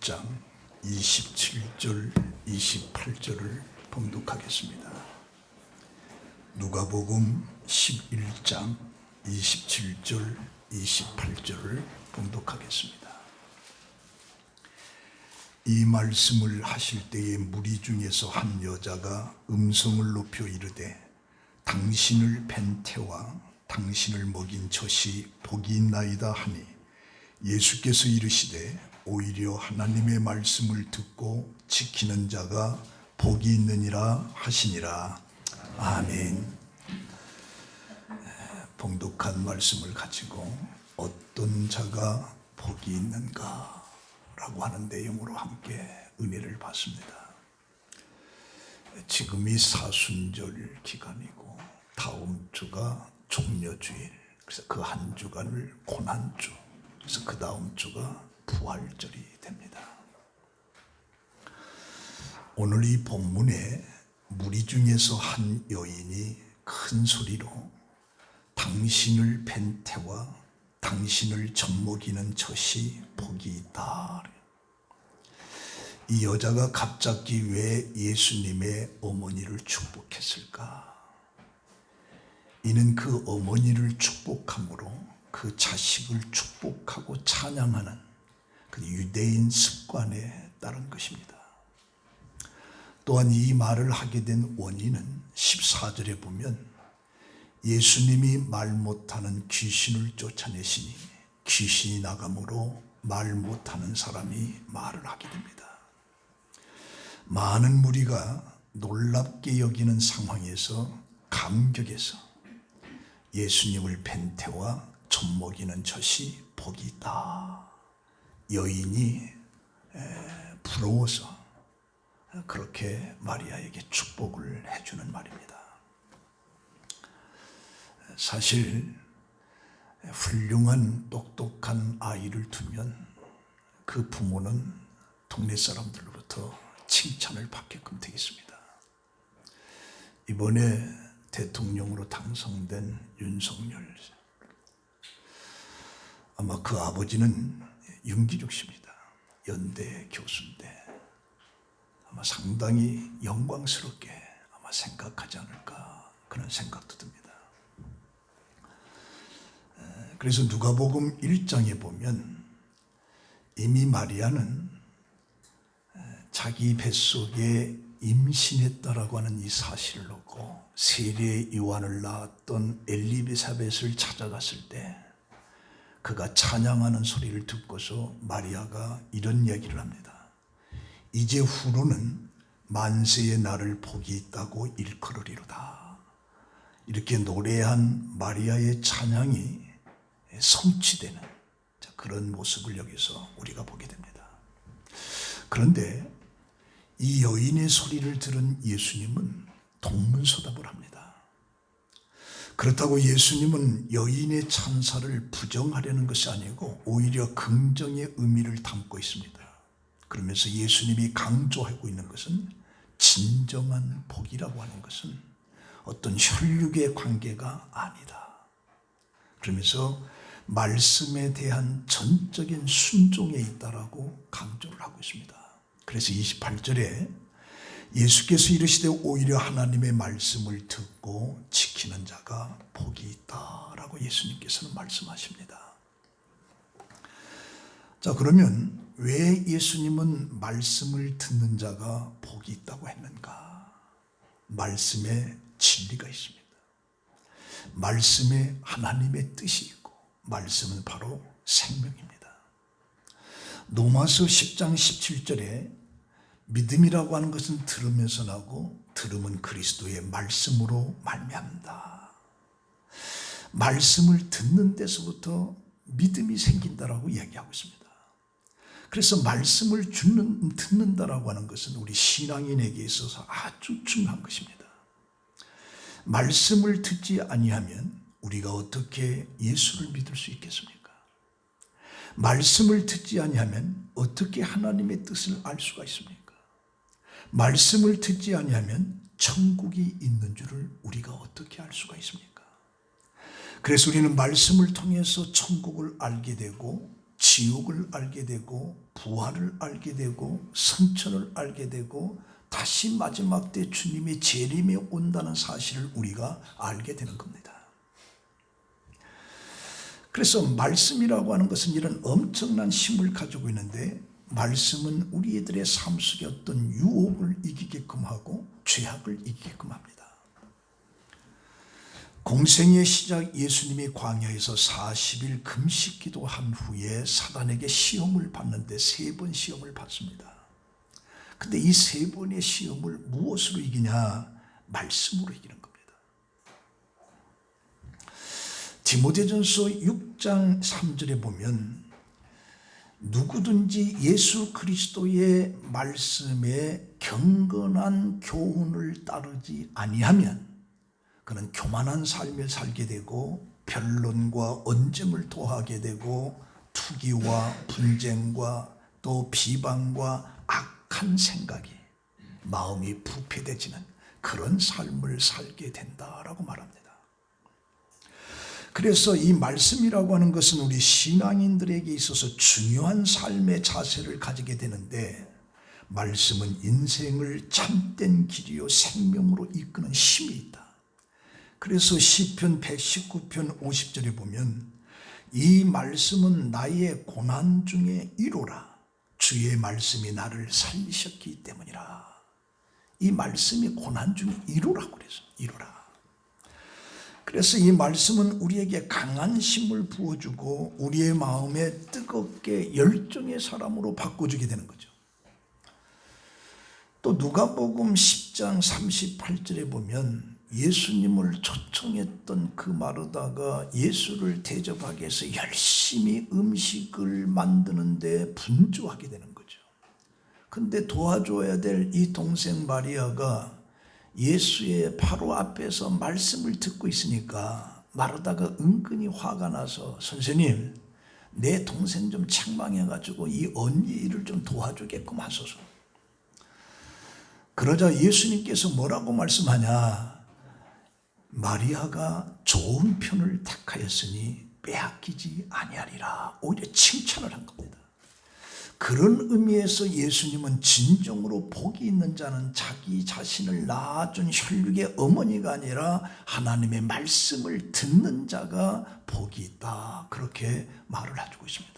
11장 27절 28절을 봉독하겠습니다. 누가복음 11장 27절 28절을 봉독하겠습니다. 이 말씀을 하실 때에 무리 중에서 한 여자가 음성을 높여 이르되 당신을 뵌 태와 당신을 먹인 젖이 복이 있나이다 하니 예수께서 이르시되 오히려 하나님의 말씀을 듣고 지키는 자가 복이 있느니라 하시니라. 아멘. 봉독한 말씀을 가지고 어떤 자가 복이 있는가 라고 하는 내용으로 함께 은혜를 받습니다. 지금이 사순절 기간이고 다음 주가 종려주일, 그래서 그 한 주간을 고난주, 그래서 그 다음 주가 부활절이 됩니다. 오늘 이 본문에 무리 중에서 한 여인이 큰 소리로 당신을 뵌 태와 당신을 젖먹이는 젖이 복이 있다. 이 여자가 갑자기 왜 예수님의 어머니를 축복했을까? 이는 그 어머니를 축복함으로 그 자식을 축복하고 찬양하는 그 유대인 습관에 따른 것입니다. 또한 이 말을 하게 된 원인은 14절에 보면 예수님이 말 못하는 귀신을 쫓아내시니 귀신이 나감으로 말 못하는 사람이 말을 하게 됩니다. 많은 무리가 놀랍게 여기는 상황에서 감격해서 예수님을 뵌 태와 젖먹이는 젖이 복이 있다. 여인이 부러워서 그렇게 마리아에게 축복을 해주는 말입니다. 사실 훌륭한 똑똑한 아이를 두면 그 부모는 동네 사람들로부터 칭찬을 받게끔 되겠습니다. 이번에 대통령으로 당선된 윤석열, 아마 그 아버지는 윤기juk 씨입니다. 연대 교수인데 아마 상당히 영광스럽게 아마 생각하지 않을까 그런 생각도 듭니다. 그래서 누가복음 1장에 보면 이미 마리아는 자기 뱃속에 임신했다라고 하는 이 사실을 놓고 세례 요한을 낳았던 엘리사벳을 찾아갔을 때 그가 찬양하는 소리를 듣고서 마리아가 이런 얘기를 합니다. 이제 후로는 만세의 날을 복이 있다고 일컬으리로다. 이렇게 노래한 마리아의 찬양이 성취되는 그런 모습을 여기서 우리가 보게 됩니다. 그런데 이 여인의 소리를 들은 예수님은 동문서답을 합니다. 그렇다고 예수님은 여인의 찬사를 부정하려는 것이 아니고 오히려 긍정의 의미를 담고 있습니다. 그러면서 예수님이 강조하고 있는 것은 진정한 복이라고 하는 것은 어떤 혈육의 관계가 아니다. 그러면서 말씀에 대한 전적인 순종에 있다라고 강조를 하고 있습니다. 그래서 28절에 예수께서 이르시되 오히려 하나님의 말씀을 듣고 지키는 자가 복이 있다라고 예수님께서는 말씀하십니다. 자, 그러면 왜 예수님은 말씀을 듣는 자가 복이 있다고 했는가? 말씀에 진리가 있습니다. 말씀에 하나님의 뜻이 있고 말씀은 바로 생명입니다. 로마서 10장 17절에 믿음이라고 하는 것은 들으면서 나고 들음은 그리스도의 말씀으로 말미암다. 말씀을 듣는 데서부터 믿음이 생긴다라고 얘기하고 있습니다. 그래서 말씀을 듣는다라고 하는 것은 우리 신앙인에게 있어서 아주 중요한 것입니다. 말씀을 듣지 아니하면 우리가 어떻게 예수를 믿을 수 있겠습니까? 말씀을 듣지 아니하면 어떻게 하나님의 뜻을 알 수가 있습니까? 말씀을 듣지 아니하면 천국이 있는 줄을 우리가 어떻게 알 수가 있습니까? 그래서 우리는 말씀을 통해서 천국을 알게 되고 지옥을 알게 되고 부활을 알게 되고 성천을 알게 되고 다시 마지막 때 주님의 재림이 온다는 사실을 우리가 알게 되는 겁니다. 그래서 말씀이라고 하는 것은 이런 엄청난 힘을 가지고 있는데, 말씀은 우리들의 삶 속에 어떤 유혹을 이기게끔 하고 죄악을 이기게끔 합니다. 공생의 시작 예수님이 광야에서 40일 금식 기도한 후에 사단에게 시험을 받는데 3번 시험을 받습니다. 근데 이 3번의 시험을 무엇으로 이기냐? 말씀으로 이기는 겁니다. 디모데전서 6장 3절에 보면 누구든지 예수 그리스도의 말씀에 경건한 교훈을 따르지 아니하면 그는 교만한 삶을 살게 되고 변론과 언쟁을 토하게 되고 투기와 분쟁과 또 비방과 악한 생각이 마음이 부패되지는 그런 삶을 살게 된다라고 말합니다. 그래서 이 말씀이라고 하는 것은 우리 신앙인들에게 있어서 중요한 삶의 자세를 가지게 되는데, 말씀은 인생을 참된 길이요 생명으로 이끄는 힘이 있다. 그래서 시편 119편 50절에 보면 이 말씀은 나의 고난 중에 위로라. 주의 말씀이 나를 살리셨기 때문이라. 이 말씀이 고난 중에 위로라고 그래서 위로라. 그래서 이 말씀은 우리에게 강한 힘을 부어주고 우리의 마음에 뜨겁게 열정의 사람으로 바꿔주게 되는 거죠. 또 누가복음 10장 38절에 보면 예수님을 초청했던 그 마르다가 예수를 대접하기 위해서 열심히 음식을 만드는데 분주하게 되는 거죠. 근데 도와줘야 될 이 동생 마리아가 예수의 바로 앞에서 말씀을 듣고 있으니까 마르다가 은근히 화가 나서, 선생님, 내 동생 좀 책망해가지고 이 언니 일을 좀 도와주게끔 하소서. 그러자 예수님께서 뭐라고 말씀하냐? 마리아가 좋은 편을 택하였으니 빼앗기지 아니하리라. 오히려 칭찬을 한 겁니다. 그런 의미에서 예수님은 진정으로 복이 있는 자는 자기 자신을 낳아준 혈육의 어머니가 아니라 하나님의 말씀을 듣는 자가 복이 있다, 그렇게 말을 해주고 있습니다.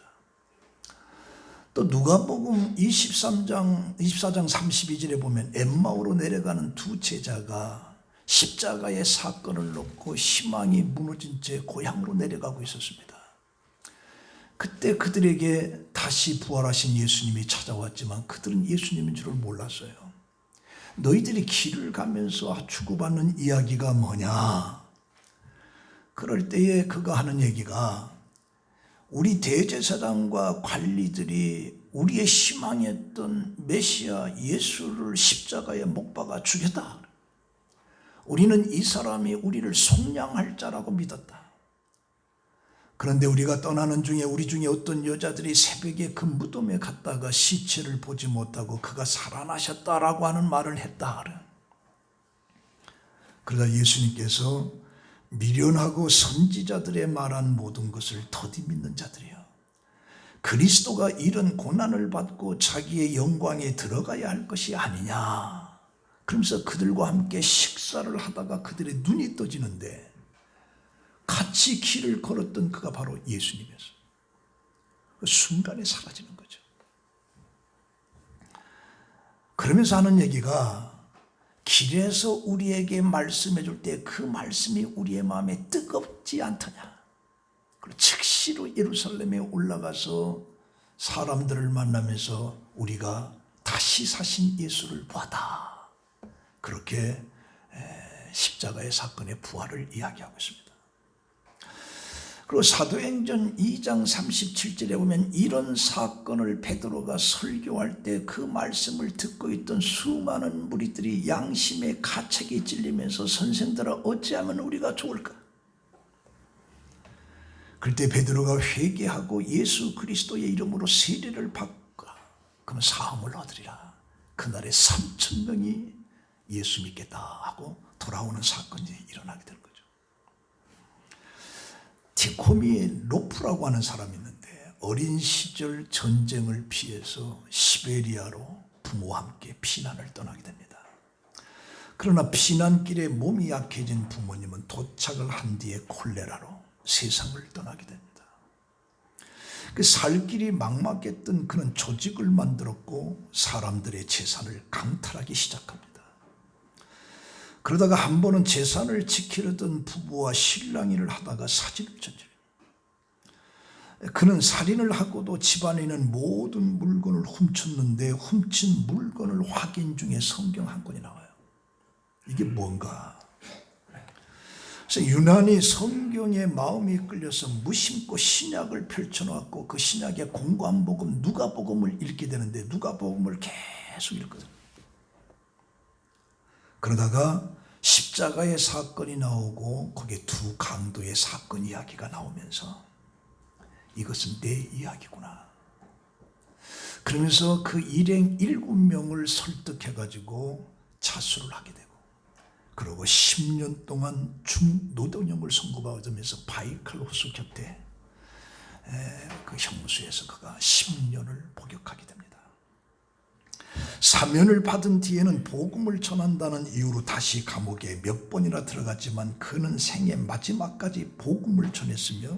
또 누가복음 24장 32절에 보면 엠마오로 내려가는 두 제자가 십자가의 사건을 놓고 희망이 무너진 채 고향으로 내려가고 있었습니다. 그때 그들에게 다시 부활하신 예수님이 찾아왔지만 그들은 예수님인 줄을 몰랐어요. 너희들이 길을 가면서 주고받는 이야기가 뭐냐? 그럴 때에 그가 하는 얘기가, 우리 대제사장과 관리들이 우리의 희망했던 메시아 예수를 십자가에 못 박아 죽였다. 우리는 이 사람이 우리를 속량할 자라고 믿었다. 그런데 우리가 떠나는 중에 우리 중에 어떤 여자들이 새벽에 그 무덤에 갔다가 시체를 보지 못하고 그가 살아나셨다라고 하는 말을 했다. 그러자 예수님께서 미련하고 선지자들의 말한 모든 것을 더디 믿는 자들이요, 그리스도가 이런 고난을 받고 자기의 영광에 들어가야 할 것이 아니냐. 그러면서 그들과 함께 식사를 하다가 그들의 눈이 떠지는데 같이 길을 걸었던 그가 바로 예수님이었어요. 그 순간에 사라지는 거죠. 그러면서 하는 얘기가, 길에서 우리에게 말씀해 줄 때 그 말씀이 우리의 마음에 뜨겁지 않더냐. 그리고 즉시로 예루살렘에 올라가서 사람들을 만나면서 우리가 다시 사신 예수를 보았다. 그렇게 십자가의 사건의 부활을 이야기하고 있습니다. 그리고 사도행전 2장 37절에 보면 이런 사건을 베드로가 설교할 때 그 말씀을 듣고 있던 수많은 무리들이 양심의 가책에 찔리면서, 선생들아 어찌하면 우리가 좋을까? 그럴 때 베드로가 회개하고 예수 그리스도의 이름으로 세례를 받고 그러면 사함을 얻으리라. 그날에 3,000명이 예수 믿겠다 하고 돌아오는 사건이 일어나게 되는 거죠. 티코미 로프라고 하는 사람이 있는데 어린 시절 전쟁을 피해서 시베리아로 부모와 함께 피난을 떠나게 됩니다. 그러나 피난길에 몸이 약해진 부모님은 도착을 한 뒤에 콜레라로 세상을 떠나게 됩니다. 그 살 길이 막막했던 그는 조직을 만들었고 사람들의 재산을 강탈하기 시작합니다. 그러다가 한 번은 재산을 지키려던 부부와 실랑이를 하다가 사진을 저지릅니다. 그는 살인을 하고도 집안에 있는 모든 물건을 훔쳤는데 훔친 물건을 확인 중에 성경 한 권이 나와요. 이게 뭔가? 그래서 유난히 성경에 마음이 끌려서 무심코 신약을 펼쳐놓았고 그 신약의 공고한 복음 누가복음을 읽게 되는데 누가복음을 계속 읽거든요. 그러다가 십자가의 사건이 나오고 거기에 두 강도의 사건 이야기가 나오면서 이것은 내 이야기구나. 그러면서 그 일행 7명을 설득해가지고 자수를 하게 되고 그리고 10년 동안 중노동형을 선고받으면서 바이칼 호수 곁에 그 형무소에서 그가 10년을 복역하게 됩니다. 사면을 받은 뒤에는 복음을 전한다는 이유로 다시 감옥에 몇 번이나 들어갔지만 그는 생애 마지막까지 복음을 전했으며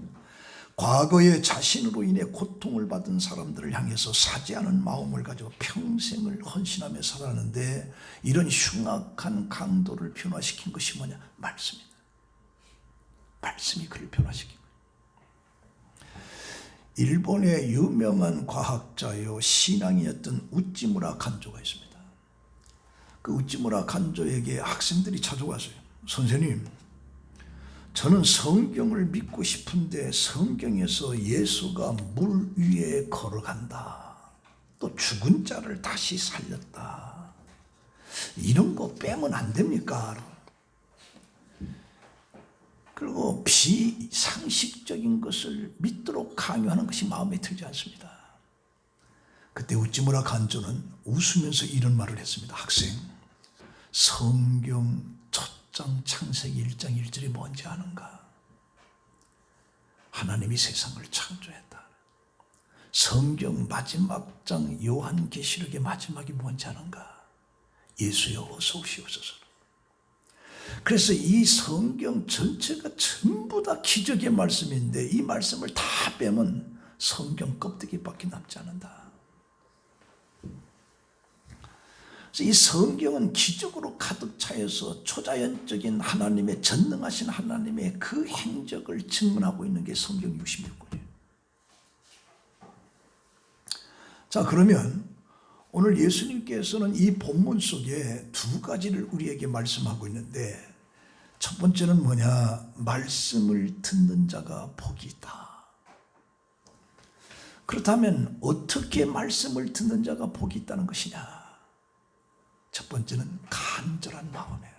과거에 자신으로 인해 고통을 받은 사람들을 향해서 사죄하는 마음을 가지고 평생을 헌신하며 살았는데 이런 흉악한 강도를 변화시킨 것이 뭐냐? 말씀입니다. 말씀이 그를 변화시킨 거예요. 일본의 유명한 과학자요 신앙이었던 우찌무라 간조가 있습니다. 그 우찌무라 간조에게 학생들이 찾아왔어요. 선생님, 저는 성경을 믿고 싶은데 성경에서 예수가 물 위에 걸어간다. 또 죽은 자를 다시 살렸다. 이런 거 빼면 안 됩니까? 그리고 비상식적인 것을 믿도록 강요하는 것이 마음에 들지 않습니다. 그때 우찌무라 간조는 웃으면서 이런 말을 했습니다. 학생, 성경 장 창세기 1장 1절이 뭔지 아는가? 하나님이 세상을 창조했다. 성경 마지막 장 요한계시록의 마지막이 뭔지 아는가? 예수여 어서 오시옵소서. 그래서 이 성경 전체가 전부 다 기적의 말씀인데 이 말씀을 다 빼면 성경 껍데기밖에 남지 않는다. 이 성경은 기적으로 가득 차여서 초자연적인 하나님의 전능하신 하나님의 그 행적을 증언하고 있는 게 성경 66권이에요. 자, 그러면 오늘 예수님께서는 이 본문 속에 두 가지를 우리에게 말씀하고 있는데 첫 번째는 뭐냐? 말씀을 듣는 자가 복이 있다. 그렇다면 어떻게 말씀을 듣는 자가 복이 있다는 것이냐? 첫 번째는 간절한 마음이에요.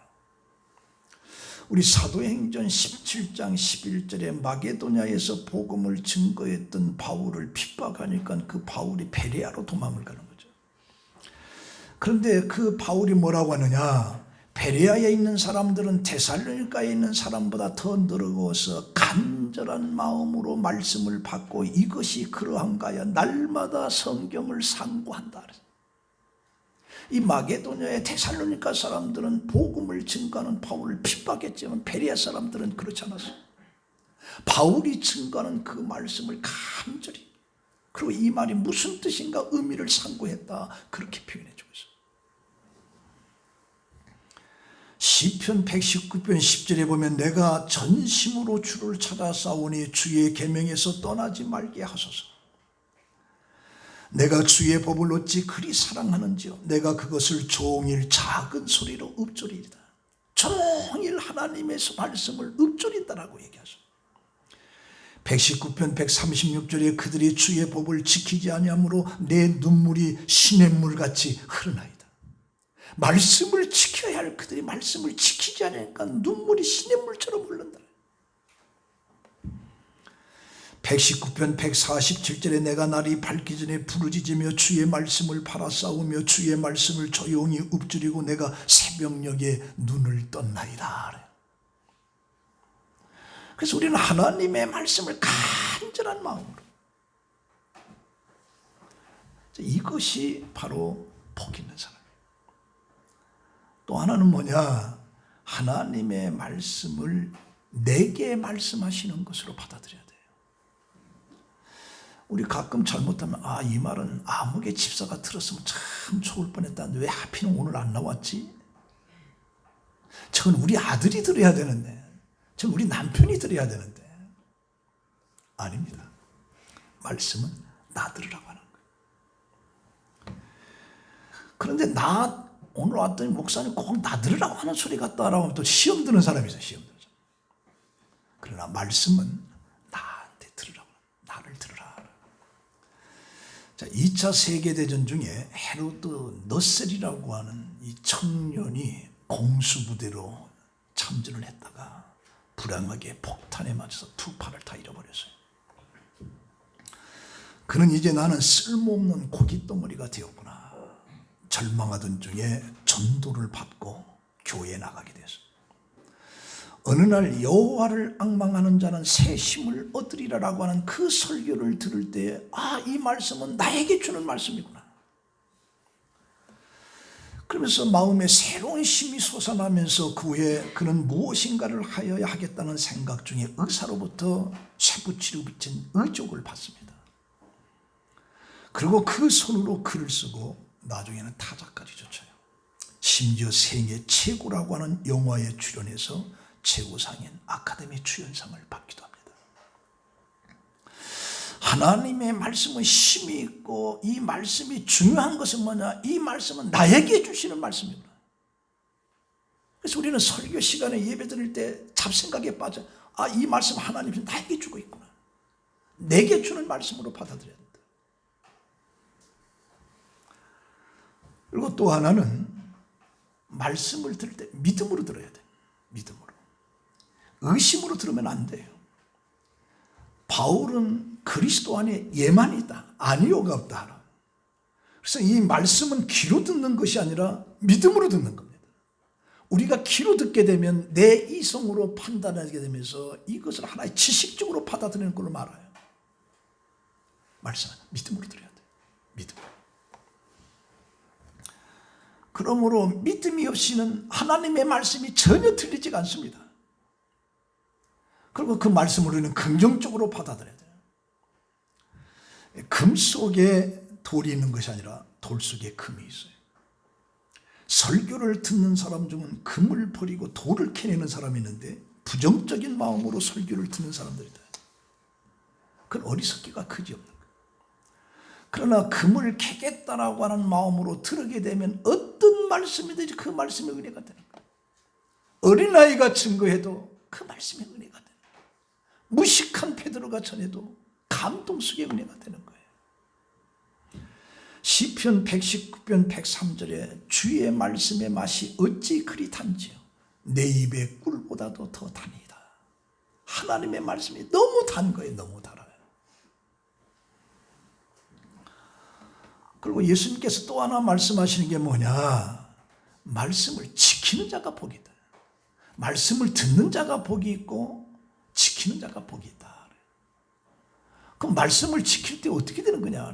우리 사도행전 17장 11절에 마게도냐에서 복음을 증거했던 바울을 핍박하니까 그 바울이 베레아로 도망을 가는 거죠. 그런데 그 바울이 뭐라고 하느냐? 베레아에 있는 사람들은 데살로니가에 있는 사람보다 더 늘어서 간절한 마음으로 말씀을 받고 이것이 그러한가야 날마다 성경을 상고한다. 이 마게도냐의 데살로니가 사람들은 복음을 증거하는 바울을 핍박했지만 베레아 사람들은 그렇지 않았어요. 바울이 증거하는 그 말씀을 간절히, 그리고 이 말이 무슨 뜻인가 의미를 상고했다, 그렇게 표현해 주고 있어요. 시편 119편 10절에 보면 내가 전심으로 주를 찾아 싸우니 주의 계명에서 떠나지 말게 하소서. 내가 주의 법을 어찌 그리 사랑하는지요. 내가 그것을 종일 작은 소리로 읊조리리다. 종일 하나님의 말씀을 읊조린다라고 얘기하죠. 119편 136절에 그들이 주의 법을 지키지 아니하므로 내 눈물이 시냇물같이 흐르나이다. 말씀을 지켜야 할 그들이 말씀을 지키지 않으니까 눈물이 시냇물처럼 흐른다. 119편 147절에 내가 날이 밝기 전에 부르짖으며 주의 말씀을 팔아싸우며 주의 말씀을 조용히 읊조리고 내가 새벽녘에 눈을 떴나이다. 그래서 우리는 하나님의 말씀을 간절한 마음으로, 이것이 바로 복 있는 사람. 또 하나는 뭐냐? 하나님의 말씀을 내게 말씀하시는 것으로 받아들여야 돼요. 우리 가끔 잘못하면 이 말은 아무개 집사가 들었으면 참 좋을 뻔했다는데 왜 하필은 오늘 안 나왔지? 저건 우리 아들이 들어야 되는데, 저건 우리 남편이 들어야 되는데. 아닙니다. 말씀은 나 들으라고 하는 거예요. 그런데 나 오늘 왔더니 목사님 꼭 나 들으라고 하는 소리 같다라고 하면 또 시험 드는 사람이 있어요. 시험 드는 사람. 그러나 말씀은 나한테 들으라고, 나를 들으라. 자, 2차 세계대전 중에 헤로드 너셀이라고 하는 이 청년이 공수부대로 참전을 했다가 불행하게 폭탄에 맞아서 두 팔을 다 잃어버렸어요. 그는 이제 나는 쓸모없는 고깃덩어리가 되었구나. 절망하던 중에 전도를 받고 교회에 나가게 됐어요. 어느 날 여호와를 앙망하는 자는 새 힘을 얻으리라라고 하는 그 설교를 들을 때 이 말씀은 나에게 주는 말씀이구나. 그러면서 마음에 새로운 힘이 솟아나면서 그 후에 그는 무엇인가를 하여야 하겠다는 생각 중에 의사로부터 쇠붙이로 붙인 의족을 받습니다. 그리고 그 손으로 글을 쓰고 나중에는 타자까지 줬어요. 심지어 생애 최고라고 하는 영화에 출연해서 최고상인 아카데미 주연상을 받기도 합니다. 하나님의 말씀은 힘이 있고 이 말씀이 중요한 것은 뭐냐? 이 말씀은 나에게 주시는 말씀이구나. 그래서 우리는 설교 시간에 예배 드릴 때 잡생각에 빠져 이 말씀 하나님이 나에게 주고 있구나. 내게 주는 말씀으로 받아들여야 된다. 그리고 또 하나는 말씀을 들을 때 믿음으로 들어야 돼요. 믿음으로. 의심으로 들으면 안 돼요. 바울은 그리스도 안에 예만이 있다. 아니요가 없다. 그래서 이 말씀은 귀로 듣는 것이 아니라 믿음으로 듣는 겁니다. 우리가 귀로 듣게 되면 내 이성으로 판단하게 되면서 이것을 하나의 지식적으로 받아들이는 걸로 말아요. 말씀은 믿음으로 들어야 돼요. 믿음으로. 그러므로 믿음이 없이는 하나님의 말씀이 전혀 틀리지가 않습니다. 그리고 그 말씀을 우리는 긍정적으로 받아들여야 돼요. 금 속에 돌이 있는 것이 아니라 돌 속에 금이 있어요. 설교를 듣는 사람 중은 금을 버리고 돌을 캐내는 사람이 있는데 부정적인 마음으로 설교를 듣는 사람들이다. 그건 어리석기가 그지없는 거예요. 그러나 금을 캐겠다라고 하는 마음으로 들으게 되면 어떤 말씀이든지 그 말씀의 은혜가 되는 거예요. 어린아이가 증거해도 그 말씀의 은혜가 되는 거예요. 무식한 베드로가 전해도 감동 속의 은혜가 되는 거예요. 시편 119편 103절에 주의 말씀의 맛이 어찌 그리 단지요 내 입의 꿀보다도 더 단이다. 하나님의 말씀이 너무 단 거예요. 너무 달아요. 그리고 예수님께서 또 하나 말씀하시는 게 뭐냐? 말씀을 지키는 자가 복이 있다. 말씀을 듣는 자가 복이 있고 지키는 자가 복이 있다. 그럼 말씀을 지킬 때 어떻게 되는 거냐?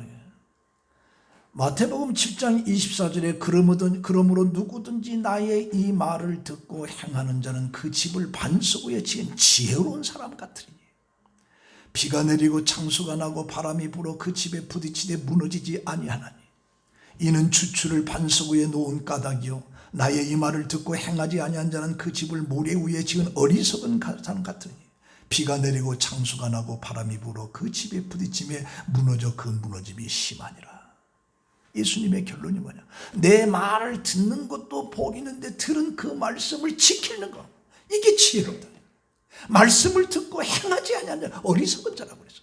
마태복음 7장 24절에 그러므로 누구든지 나의 이 말을 듣고 행하는 자는 그 집을 반석 위에 지은 지혜로운 사람 같으니 비가 내리고 창수가 나고 바람이 불어 그 집에 부딪히되 무너지지 아니하나니 이는 주추를 반석 위에 놓은 까닭이요 나의 이 말을 듣고 행하지 아니한 자는 그 집을 모래 위에 지은 어리석은 사람 같으니 비가 내리고 창수가 나고 바람이 불어 그 집에 부딪히며 무너져 그 무너짐이 심하니라. 예수님의 결론이 뭐냐? 내 말을 듣는 것도 복이 있는데 들은 그 말씀을 지키는 것, 이게 지혜롭다. 말씀을 듣고 행하지 아니한 자 어리석은 자라고 그랬어.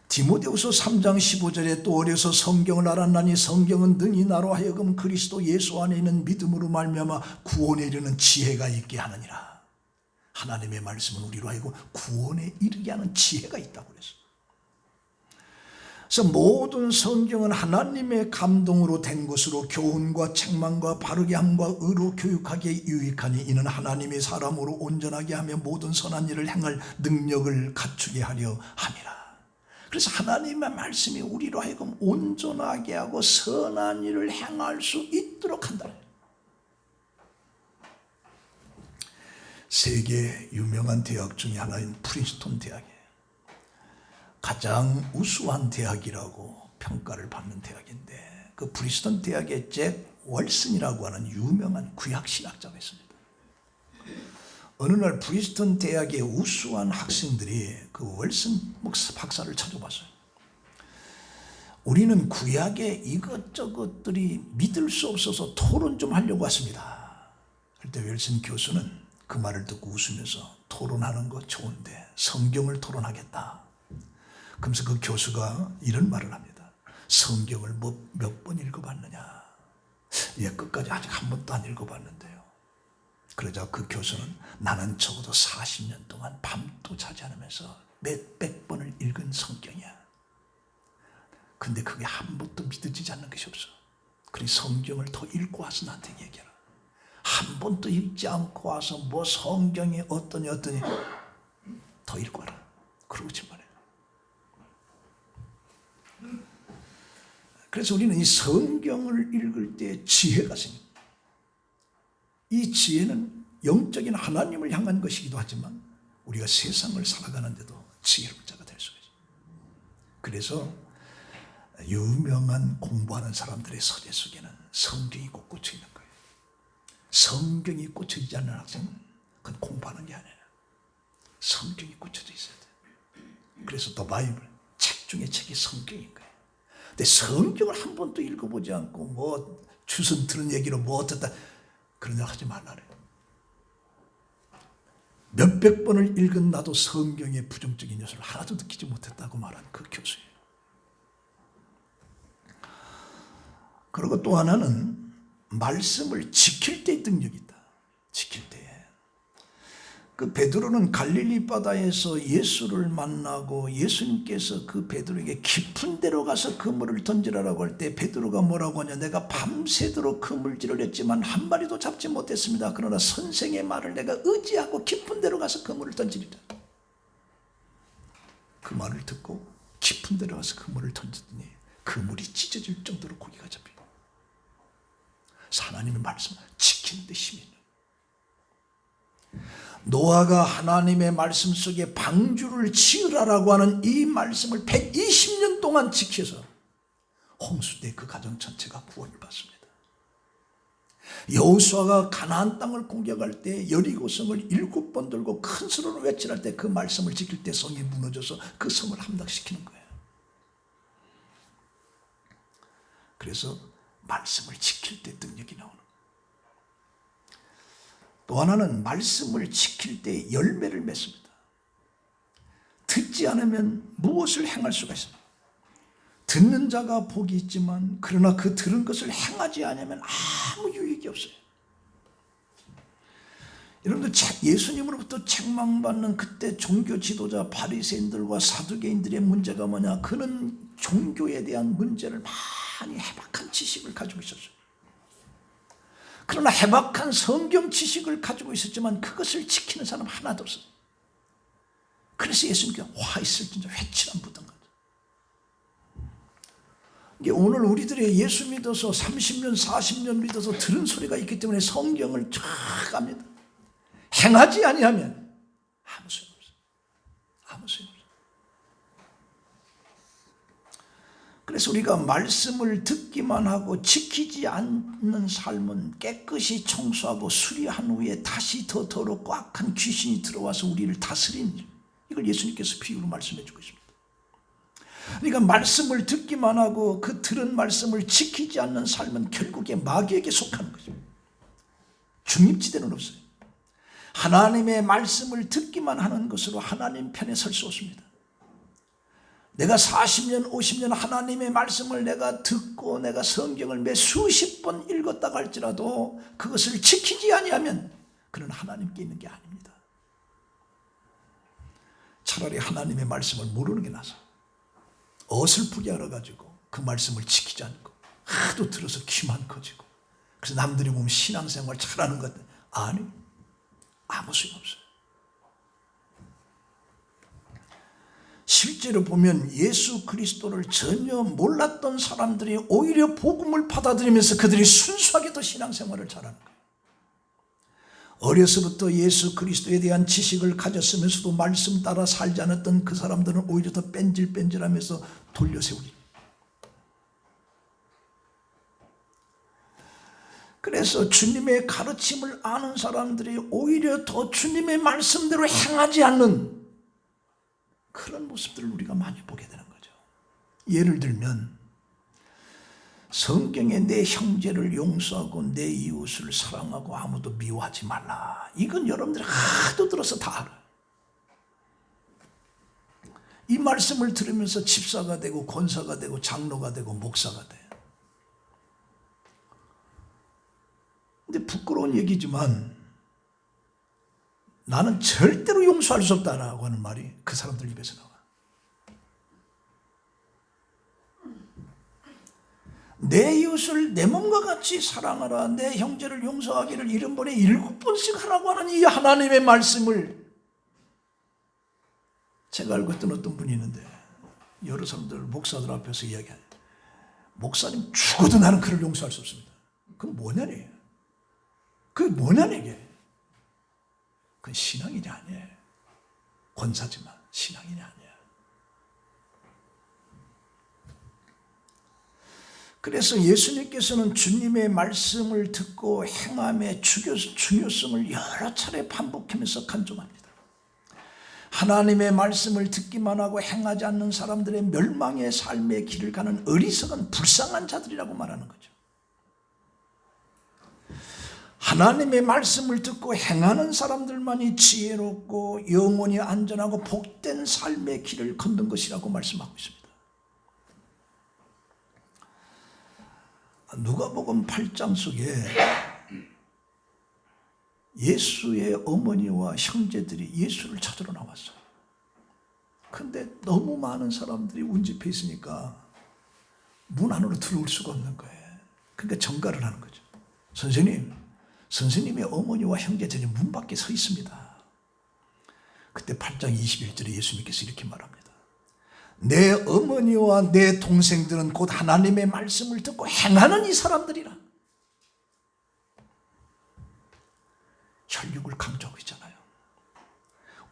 디모데후서 3장 15절에 또 어려서 성경을 알았나니 성경은 능히 나로 하여금 그리스도 예수 안에 있는 믿음으로 말미암아 구원에 이르는 지혜가 있게 하느니라. 하나님의 말씀은 우리로 하여금 구원에 이르게 하는 지혜가 있다고 그랬어. 그래서 모든 성경은 하나님의 감동으로 된 것으로 교훈과 책망과 바르게 함과 의로 교육하기에 유익하니 이는 하나님의 사람으로 온전하게 하며 모든 선한 일을 행할 능력을 갖추게 하려 함이라. 그래서 하나님의 말씀이 우리로 하여금 온전하게 하고 선한 일을 행할 수 있도록 한다. 세계 유명한 대학 중에 하나인 프린스턴 대학이에요. 가장 우수한 대학이라고 평가를 받는 대학인데, 그 프린스턴 대학에 잭 월슨이라고 하는 유명한 구약신학자가 있습니다. 어느 날 프린스턴 대학의 우수한 학생들이 그 월슨 박사를 찾아봤어요. 우리는 구약의 이것저것들이 믿을 수 없어서 토론 좀 하려고 왔습니다. 그때 윌슨 교수는 그 말을 듣고 웃으면서, 토론하는 거 좋은데 성경을 토론하겠다. 그러면서 그 교수가 이런 말을 합니다. 성경을 몇 번 읽어봤느냐? 예, 끝까지 아직 한 번도 안 읽어봤는데요. 그러자 그 교수는, 나는 적어도 40년 동안 밤도 자지 않으면서 몇백 번을 읽은 성경이야. 근데 그게 한 번도 믿어지지 않는 것이 없어. 그래, 성경을 더 읽고 와서 나한테 얘기해라. 한 번도 읽지 않고 와서 뭐 성경이 어떠니 더 읽고 와라. 그러고 말해요. 그래서 우리는 이 성경을 읽을 때 지혜가 생깁니다. 이 지혜는 영적인 하나님을 향한 것이기도 하지만 우리가 세상을 살아가는데도 지혜로운 자가 될 수가 있어요. 그래서 유명한 공부하는 사람들의 서재 속에는 성경이 꼭 꽂혀 있는 거예요. 성경이 꽂혀 있지 않는 학생은 그건 공부하는 게 아니에요. 성경이 꽂혀져 있어야 돼요. 그래서 또 바이블, 책 중에 책이 성경인 거예요. 근데 성경을 한 번도 읽어보지 않고 뭐 주선 들은 얘기로 뭐 어떻다 그런 일 하지 말라래요. 몇백 번을 읽은 나도 성경의 부정적인 요소를 하나도 느끼지 못했다고 말한 그 교수예요. 그리고 또 하나는 말씀을 지킬 때의 능력이 있다. 지킬 때에. 그 베드로는 갈릴리 바다에서 예수를 만나고 예수님께서 그 베드로에게 깊은 데로 가서 그물을 던지라고 할 때 베드로가 뭐라고 하냐? 내가 밤새도록 그물질을 했지만 한 마리도 잡지 못했습니다. 그러나 선생의 말을 내가 의지하고 깊은 데로 가서 그물을 던지리라. 그 말을 듣고 깊은 데로 가서 그물을 던졌더니 그물이 찢어질 정도로 고기가 잡히고, 하나님의 말씀을 지키는 데 힘이 있는. 노아가 하나님의 말씀 속에 방주를 지으라라고 하는 이 말씀을 120년 동안 지켜서 홍수 때 그 가정 전체가 구원을 받습니다. 여호수아가 가나안 땅을 공격할 때 여리고성을 7번 들고 큰 소리로 외치할 때 그 말씀을 지킬 때 성이 무너져서 그 성을 함락시키는 거예요. 그래서 말씀을 지킬 때 능력이 나오는 거예요. 또 하나는 말씀을 지킬 때 열매를 맺습니다. 듣지 않으면 무엇을 행할 수가 있습니까? 듣는 자가 복이 있지만 그러나 그 들은 것을 행하지 않으면 아무 유익이 없어요. 여러분들 예수님으로부터 책망받는 그때 종교 지도자 바리새인들과 사두개인들의 문제가 뭐냐? 그는 종교에 대한 문제를 많이 해박한 지식을 가지고 있었어요. 그러나 해박한 성경 지식을 가지고 있었지만 그것을 지키는 사람 하나도 없어요. 그래서 예수님께서 화 있을진저 회칠한 부던 거죠. 이게 오늘 우리들이 예수 믿어서 30년 40년 믿어서 들은 소리가 있기 때문에 성경을 쫙 갑니다. 행하지 아니하면 아무 소용없어요. 아무 소용없어요. 그래서 우리가 말씀을 듣기만 하고 지키지 않는 삶은 깨끗이 청소하고 수리한 후에 다시 더 더럽고 악한 귀신이 들어와서 우리를 다스리는, 이걸 예수님께서 비유로 말씀해 주고 있습니다. 그러니까 말씀을 듣기만 하고 그 들은 말씀을 지키지 않는 삶은 결국에 마귀에게 속하는 거죠. 중립지대는 없어요. 하나님의 말씀을 듣기만 하는 것으로 하나님 편에 설 수 없습니다. 내가 40년 50년 하나님의 말씀을 내가 듣고 내가 성경을 매 수십 번 읽었다 할지라도 그것을 지키지 아니하면 그는 하나님께 있는 게 아닙니다. 차라리 하나님의 말씀을 모르는 게 나서 어설프게 알아가지고 그 말씀을 지키지 않고 하도 들어서 귀만 커지고, 그래서 남들이 보면 신앙생활 잘하는 것 같아. 아니, 아무 소용없어요. 실제로 보면 예수 그리스도를 전혀 몰랐던 사람들이 오히려 복음을 받아들이면서 그들이 순수하게 더 신앙생활을 잘하는 거예요. 어려서부터 예수 그리스도에 대한 지식을 가졌으면서도 말씀 따라 살지 않았던 그 사람들은 오히려 더 뺀질뺀질하면서 돌려세우기. 그래서 주님의 가르침을 아는 사람들이 오히려 더 주님의 말씀대로 행하지 않는 그런 모습들을 우리가 많이 보게 되는 거죠. 예를 들면 성경에 내 형제를 용서하고 내 이웃을 사랑하고 아무도 미워하지 말라. 이건 여러분들이 하도 들어서 다 알아요. 이 말씀을 들으면서 집사가 되고 권사가 되고 장로가 되고 목사가 돼요. 근데 부끄러운 얘기지만 나는 절대로 용서할 수 없다라고 하는 말이 그 사람들 입에서 나와. 내 이웃을 내 몸과 같이 사랑하라. 내 형제를 용서하기를 70번에 7번씩 하라고 하는 이 하나님의 말씀을 제가 알고 있던 어떤 분이 있는데 여러 사람들 목사들 앞에서 이야기하는 목사님 죽어도 나는 그를 용서할 수 없습니다. 그건 뭐냐니? 그게 뭐냐니 이게? 그건 신앙이냐 아니에요. 권사지만 신앙이냐 아니야. 그래서 예수님께서는 주님의 말씀을 듣고 행함의 중요성을 여러 차례 반복하면서 간증합니다. 하나님의 말씀을 듣기만 하고 행하지 않는 사람들의 멸망의 삶의 길을 가는 어리석은 불쌍한 자들이라고 말하는 거죠. 하나님의 말씀을 듣고 행하는 사람들만이 지혜롭고 영원히 안전하고 복된 삶의 길을 걷는 것이라고 말씀하고 있습니다. 누가복음 8장 속에 예수의 어머니와 형제들이 예수를 찾으러 나왔어요. 근데 너무 많은 사람들이 운집해 있으니까 문 안으로 들어올 수가 없는 거예요. 그러니까 전가를 하는 거죠. 선생님의 어머니와 형제들이 문 밖에 서 있습니다. 그때 8장 21절에 예수님께서 이렇게 말합니다. 내 어머니와 내 동생들은 곧 하나님의 말씀을 듣고 행하는 이 사람들이라. 혈육을 강조하고 있잖아요.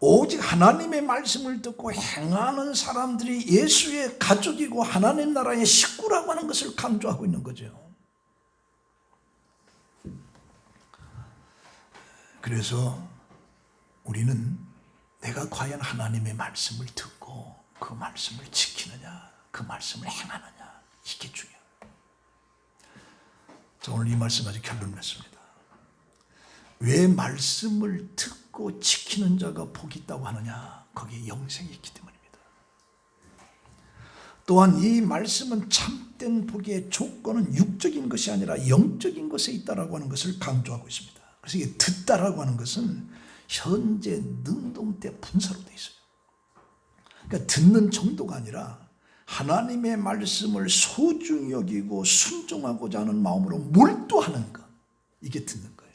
오직 하나님의 말씀을 듣고 행하는 사람들이 예수의 가족이고 하나님 나라의 식구라고 하는 것을 강조하고 있는 거죠. 그래서 우리는 내가 과연 하나님의 말씀을 듣고 그 말씀을 지키느냐, 그 말씀을 행하느냐, 이게 중요해요. 자, 오늘 이 말씀 아주 결론 냈습니다. 왜 말씀을 듣고 지키는 자가 복이 있다고 하느냐? 거기에 영생이 있기 때문입니다. 또한 이 말씀은 참된 복의 조건은 육적인 것이 아니라 영적인 것에 있다라고 하는 것을 강조하고 있습니다. 그래서 이게 듣다라고 하는 것은 현재 능동태 분사로 되어 있어요. 그러니까 듣는 정도가 아니라 하나님의 말씀을 소중히 여기고 순종하고자 하는 마음으로 몰두하는 것, 이게 듣는 거예요.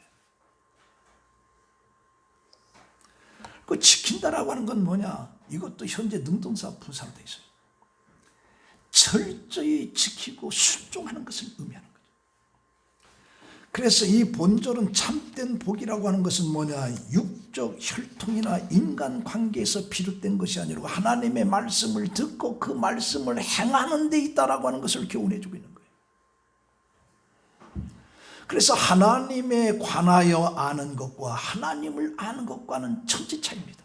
그 지킨다라고 하는 건 뭐냐? 이것도 현재 능동사 분사로 되어 있어요. 철저히 지키고 순종하는 것을 의미하는 거죠. 그래서 이 본절은 참된 복이라고 하는 것은 뭐냐? 육적 혈통이나 인간관계에서 비롯된 것이 아니라 하나님의 말씀을 듣고 그 말씀을 행하는 데 있다라고 하는 것을 교훈해주고 있는 거예요. 그래서 하나님에 관하여 아는 것과 하나님을 아는 것과는 천지 차이입니다.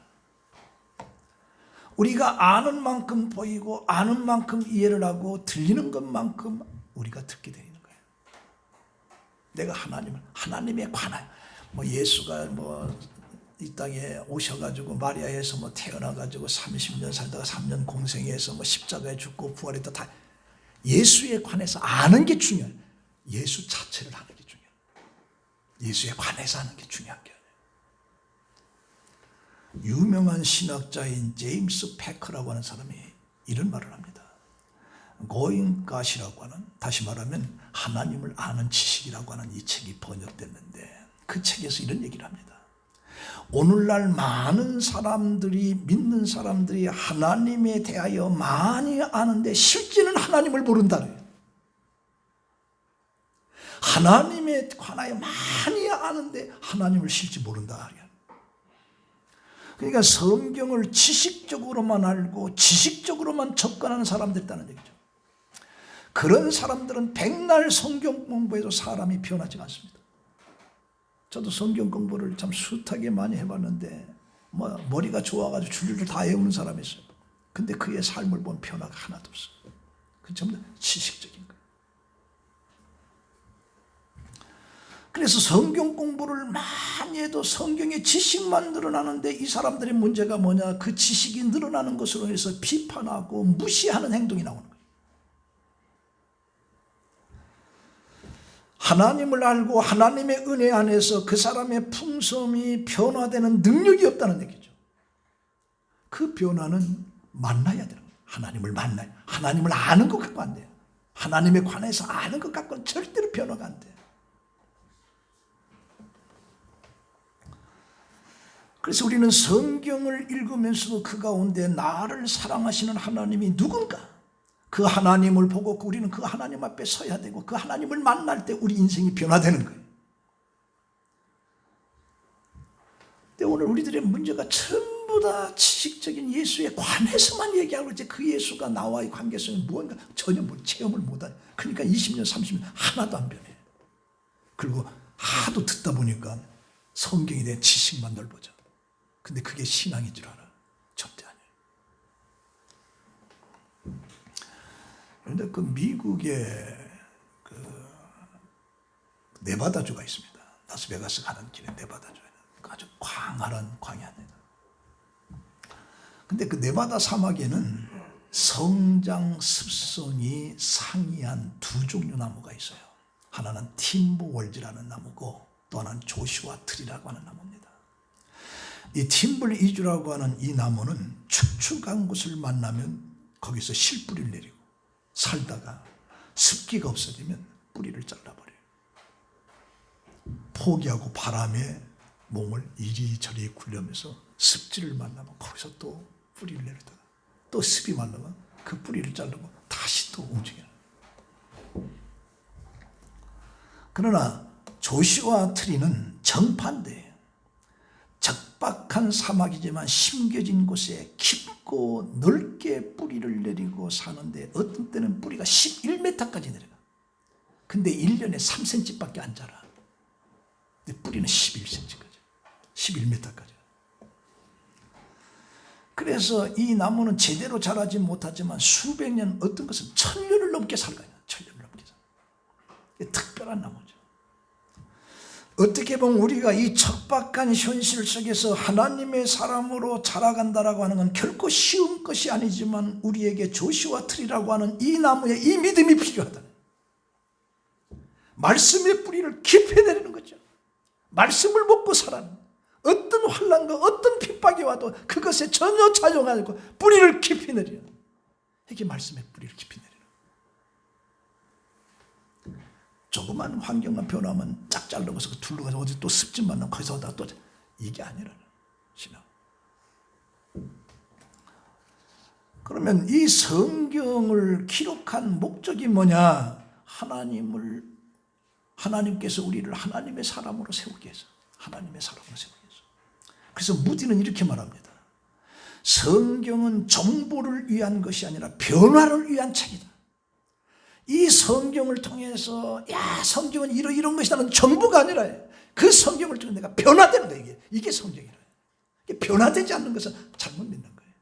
우리가 아는 만큼 보이고 아는 만큼 이해를 하고 들리는 것만큼 우리가 듣게 되는 거예요. 내가 하나님에 관하여 예수가 이 땅에 오셔가지고 마리아에서 태어나가지고 30년 살다가 3년 공생해서 십자가에 죽고 부활했다, 다 예수에 관해서 아는 게 중요해요. 예수 자체를 아는 게 중요해요. 예수에 관해서 하는 게 중요한 게 아니에요. 유명한 신학자인 제임스 패커라고 하는 사람이 이런 말을 합니다. Going God이라고 하는, 다시 말하면 하나님을 아는 지식이라고 하는 이 책이 번역됐는데 그 책에서 이런 얘기를 합니다. 오늘날 많은 사람들이, 믿는 사람들이 하나님에 대하여 많이 아는데 실제는 하나님을 모른다 그래요. 하나님에 관하여 많이 아는데 하나님을 실제 모른다. 그러니까 성경을 지식적으로만 알고 지식적으로만 접근하는 사람들이 있다는 얘기죠. 그런 사람들은 백날 성경 공부해도 사람이 변하지 않습니다. 저도 성경 공부를 참 숱하게 많이 해봤는데 머리가 좋아가지고 줄줄줄 다 외우는 사람이 있어요. 근데 그의 삶을 보면 변화가 하나도 없어요. 그 전부 다 지식적인 거예요. 그래서 성경 공부를 많이 해도 성경의 지식만 늘어나는데 이 사람들의 문제가 뭐냐? 그 지식이 늘어나는 것으로 해서 비판하고 무시하는 행동이 나오는 거예요. 하나님을 알고 하나님의 은혜 안에서 그 사람의 풍성이 변화되는 능력이 없다는 얘기죠. 그 변화는 만나야 되는 거예요. 하나님을 만나야. 하나님을 아는 것 갖고 안 돼요. 하나님에 관해서 아는 것 갖고는 절대로 변화가 안 돼요. 그래서 우리는 성경을 읽으면서도 그 가운데 나를 사랑하시는 하나님이 누군가, 그 하나님을 보고 우리는 그 하나님 앞에 서야 되고 그 하나님을 만날 때 우리 인생이 변화되는 거예요. 근데 오늘 우리들의 문제가 전부 다 지식적인 예수에 관해서만 얘기하고 이제 그 예수가 나와의 관계성이 무언가 전혀 체험을 못하네. 그러니까 20년, 30년 하나도 안 변해. 그리고 하도 듣다 보니까 성경에 대한 지식만 넓어져. 근데 그게 신앙인 줄 알아. 절대 아니에요. 그런데 그 미국의 그 네바다주가 있습니다. 라스베가스 가는 길에 네바다주에는 아주 광활한 광야입니다. 근데 그 네바다 사막에는 성장 습성이 상이한 두 종류 나무가 있어요. 하나는 팀버월즈라는 나무고 또 하나는 조슈아 트리라고 하는 나무입니다. 이 팀블 이주라고 하는 이 나무는 축축한 곳을 만나면 거기서 실뿌리를 내리고 살다가 습기가 없어지면 뿌리를 잘라버려요. 포기하고 바람에 몸을 이리저리 굴려면서 습지를 만나면 거기서 또 뿌리를 내리다가 또 습이 만나면 그 뿌리를 자르고 다시 또 움직여요. 그러나 조슈아 트리는 정반대예요. 적박한 사막이지만 심겨진 곳에 깊고 넓게 뿌리를 내리고 사는데 어떤 때는 뿌리가 11m까지 내려가. 근데 1년에 3cm밖에 안 자라. 근데 뿌리는 11cm까지, 11m까지. 그래서 이 나무는 제대로 자라지 못하지만 수백 년, 어떤 것은 1000년을 넘게 살거든요. 1000년을 넘게 살아요. 특별한 나무죠. 어떻게 보면 우리가 이 척박한 현실 속에서 하나님의 사람으로 자라간다라고 하는 건 결코 쉬운 것이 아니지만 우리에게 조슈아 트리라고 하는 이 나무에 이 믿음이 필요하다. 말씀의 뿌리를 깊이 내리는 거죠. 말씀을 먹고 살아는 어떤 환난과 어떤 핍박이 와도 그것에 전혀 차용하지 않고 뿌리를 깊이 내려요. 이게 말씀의 뿌리를 깊이 내려요. 조그만 환경만 변하면 짝 잘라서 둘러 가서 어디 또 습진 만나면 거기서 또 이게 아니라는 신앙. 그러면 이 성경을 기록한 목적이 뭐냐? 하나님께서 우리를 하나님의 사람으로 세우기 위해서, 하나님의 사람으로 세우기 위해서. 그래서 무디는 이렇게 말합니다. 성경은 정보를 위한 것이 아니라 변화를 위한 책이다. 이 성경을 통해서 성경은 이런 것이라는 정보가 아니라 그 성경을 통해 내가 변화되는 거예요. 이게 성경이라. 이게 변화되지 않는 것은 잘못 믿는 거예요.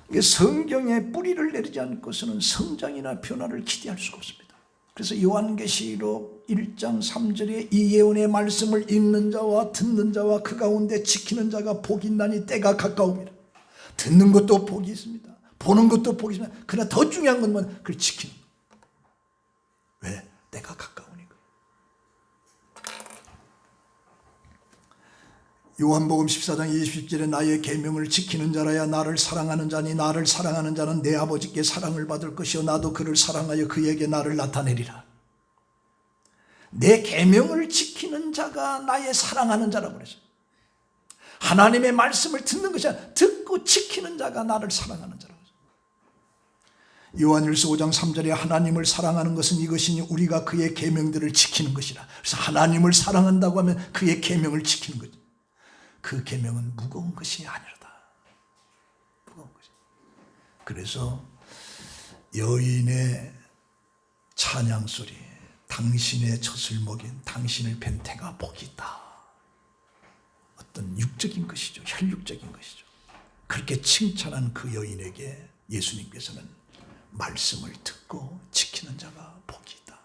이게 성경에 뿌리를 내리지 않고서는 성장이나 변화를 기대할 수가 없습니다. 그래서 요한계시록 1장 3절에 이 예언의 말씀을 읽는 자와 듣는 자와 그 가운데 지키는 자가 복이 있나니 때가 가까움이라. 듣는 것도 복이 있습니다. 보는 것도 복이 있습니다. 그러나 더 중요한 건 뭐냐? 그걸 지키는 거. 왜? 때가 가까우니까. 요한복음 14장 20절에 나의 계명을 지키는 자라야 나를 사랑하는 자니 나를 사랑하는 자는 내 아버지께 사랑을 받을 것이요 나도 그를 사랑하여 그에게 나를 나타내리라. 내 계명을 지키는 자가 나의 사랑하는 자라고 그랬어요. 하나님의 말씀을 듣는 것이 아니라 듣고 지키는 자가 나를 사랑하는 자라고 했어요. 요한일서 5장 3절에 하나님을 사랑하는 것은 이것이니 우리가 그의 계명들을 지키는 것이라. 그래서 하나님을 사랑한다고 하면 그의 계명을 지키는 거죠. 그 계명은 무거운 것이 아니로다. 무거운 것이. 그래서 여인의 찬양 소리, 당신의 젖을 먹인 당신을 뵌 태가 복이 있다. 어떤 육적인 것이죠. 혈육적인 것이죠. 그렇게 칭찬한 그 여인에게 예수님께서는 말씀을 듣고 지키는 자가 복이 있다.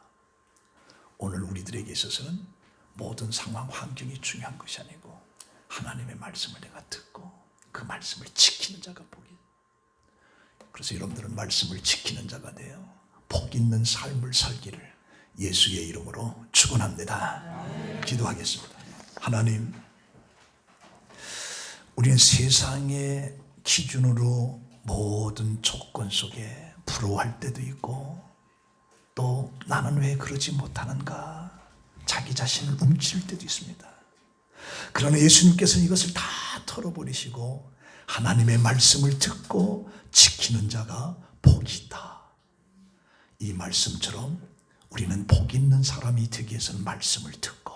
오늘 우리들에게 있어서는 모든 상황, 환경이 중요한 것이 아니고 하나님의 말씀을 내가 듣고 그 말씀을 지키는 자가 복이 있다. 그래서 여러분들은 말씀을 지키는 자가 되어 복 있는 삶을 살기를 예수의 이름으로 축원합니다. 기도하겠습니다. 하나님, 우리는 세상의 기준으로 모든 조건 속에 부러워할 때도 있고 또 나는 왜 그러지 못하는가 자기 자신을 움찔 때도 있습니다. 그러나 예수님께서는 이것을 다 털어버리시고 하나님의 말씀을 듣고 지키는 자가 복이 있다. 이 말씀처럼 우리는 복 있는 사람이 되기 위해서는 말씀을 듣고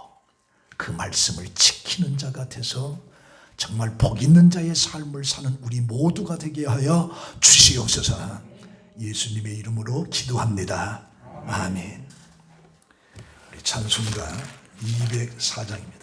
그 말씀을 지키는 자가 돼서 정말 복 있는 자의 삶을 사는 우리 모두가 되게 하여 주시옵소서. 예수님의 이름으로 기도합니다. 아멘. 우리 찬송가 204장입니다.